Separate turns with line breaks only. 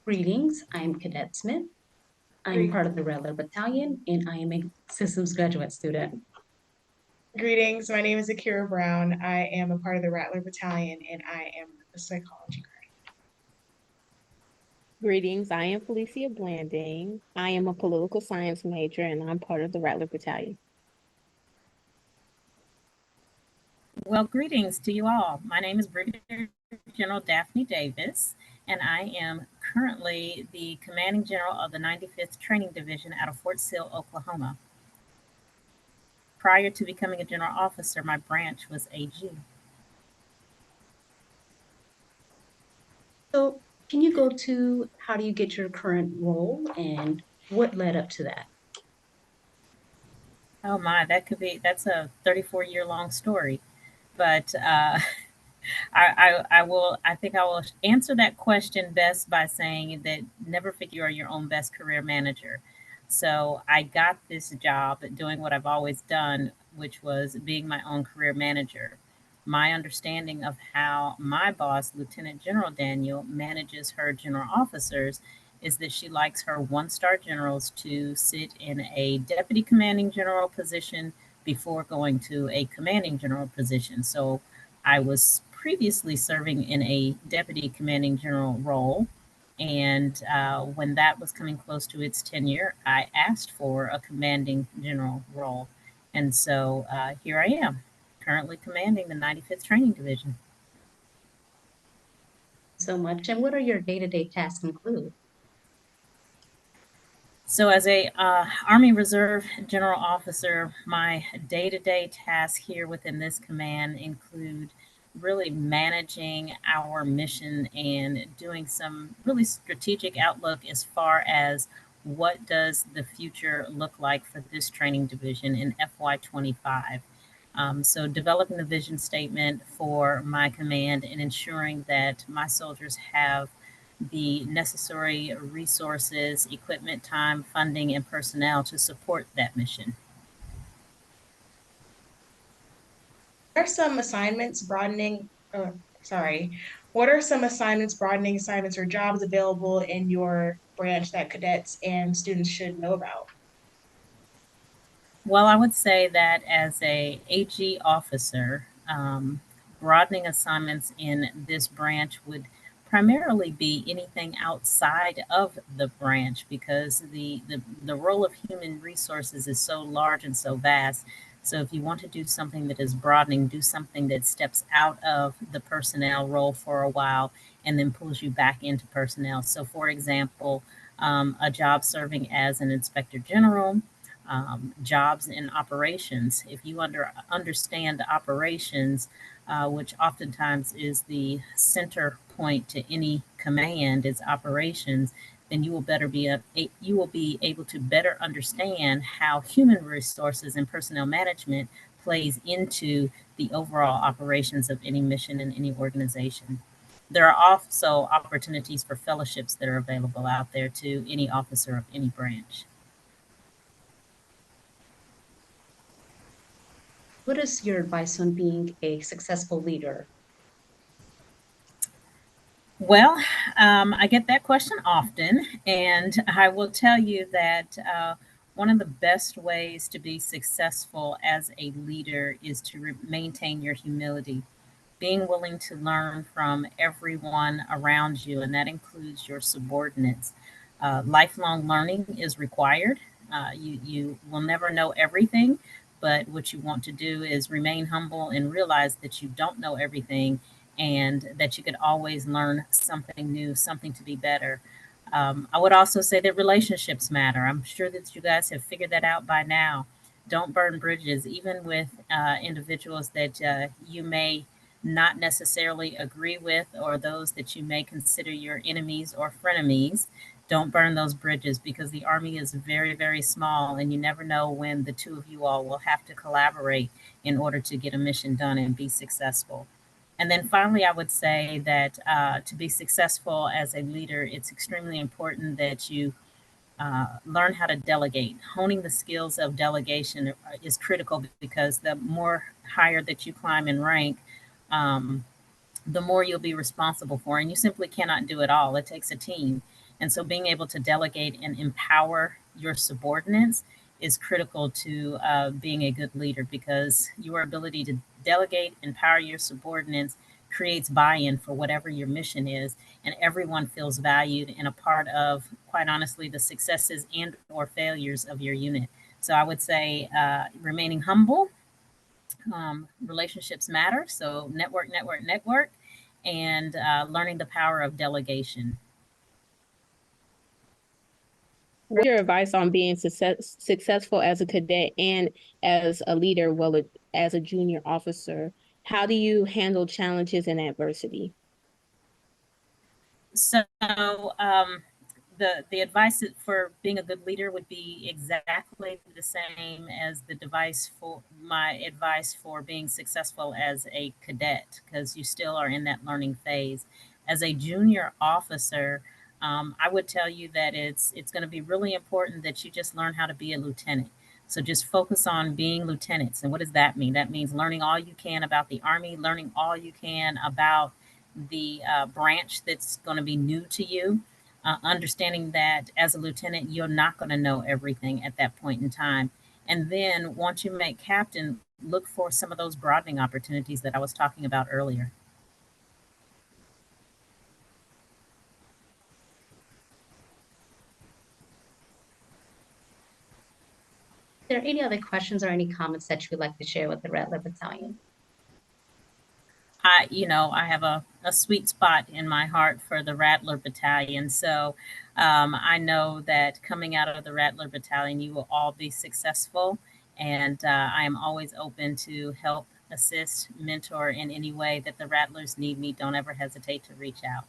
Greetings, I'm Cadet Smith. I'm part of the Rattler Battalion and I am a systems graduate student.
Greetings, my name is Akira Brown. I am a part of the Rattler Battalion and I am a psychology graduate.
Greetings, I am Felicia Blanding. I am a political science major and I'm part of the Rattler Battalion.
Well, greetings to you all. My name is Brigadier General Daphne Davis, and I am currently the Commanding General of the 95th Training Division out of Fort Sill, Oklahoma. Prior to becoming a general officer, my branch was AG.
So can you go to how do you get your current role and what led up to that?
Oh my, that's a 34-year long story. But I think I will answer that question best by saying that never forget you are your own best career manager. So I got this job at doing what I've always done, which was being my own career manager. My understanding of how my boss, Lieutenant General Daniel, manages her general officers is that she likes her one-star generals to sit in a deputy commanding general position before going to a commanding general position. So I was previously serving in a deputy commanding general role. And when that was coming close to its tenure, I asked for a commanding general role. And so here I am, currently commanding the 95th Training Division.
So much. And what are your day-to-day tasks include?
So as a Army Reserve General Officer, my day-to-day tasks here within this command include really managing our mission and doing some really strategic outlook as far as what does the future look like for this training division in FY25. So developing the vision statement for my command and ensuring that my soldiers have the necessary resources, equipment, time, funding, and personnel to support that mission.
What are some assignments broadening, what are some assignments, broadening assignments or jobs available in your branch that cadets and students should know about?
Well, I would say that as a AG officer, broadening assignments in this branch would primarily be anything outside of the branch because the role of human resources is so large and so vast. So if you want to do something that is broadening, do something that steps out of the personnel role for a while and then pulls you back into personnel. So for example, a job serving as an inspector general, jobs in operations. If you understand operations, which oftentimes is the center point to any command is operations, then you will be able to better understand how human resources and personnel management plays into the overall operations of any mission in any organization. There are also opportunities for fellowships that are available out there to any officer of any branch.
What is your advice on being a successful leader?
Well, I get that question often, and I will tell you that one of the best ways to be successful as a leader is to maintain your humility, being willing to learn from everyone around you, and that includes your subordinates. Lifelong learning is required. You will never know everything, but what you want to do is remain humble and realize that you don't know everything and that you could always learn something new, something to be better. I would also say that relationships matter. I'm sure that you guys have figured that out by now. Don't burn bridges, even with individuals that you may not necessarily agree with or those that you may consider your enemies or frenemies. Don't burn those bridges because the Army is very, very small and you never know when the two of you all will have to collaborate in order to get a mission done and be successful. And then finally, I would say that to be successful as a leader, it's extremely important that you learn how to delegate. Honing the skills of delegation is critical because the more higher that you climb in rank, um, the more you'll be responsible for. And you simply cannot do it all. It takes a team. And so being able to delegate and empower your subordinates is critical to being a good leader, because your ability to delegate, empower your subordinates creates buy-in for whatever your mission is, and everyone feels valued and a part of, quite honestly, the successes and or failures of your unit. So I would say remaining humble. Relationships matter, so network, network, network, and learning the power of delegation.
What's your advice on being successful as a cadet and as a leader, well, as a junior officer? How do you handle challenges and adversity?
So the advice for being a good leader would be exactly the same as the device for my advice for being successful as a cadet, because you still are in that learning phase. As a junior officer, I would tell you that it's going to be really important that you just learn how to be a lieutenant. So just focus on being lieutenants. And what does that mean? That means learning all you can about the Army, learning all you can about the branch that's going to be new to you, understanding that as a lieutenant, you're not going to know everything at that point in time. And then once you make captain, look for some of those broadening opportunities that I was talking about earlier.
Are there any other questions or any comments that you would like to share with the Rattler Battalion?
I have a sweet spot in my heart for the Rattler Battalion. So I know that coming out of the Rattler Battalion, you will all be successful. And I am always open to help, assist, mentor in any way that the Rattlers need me. Don't ever hesitate to reach out.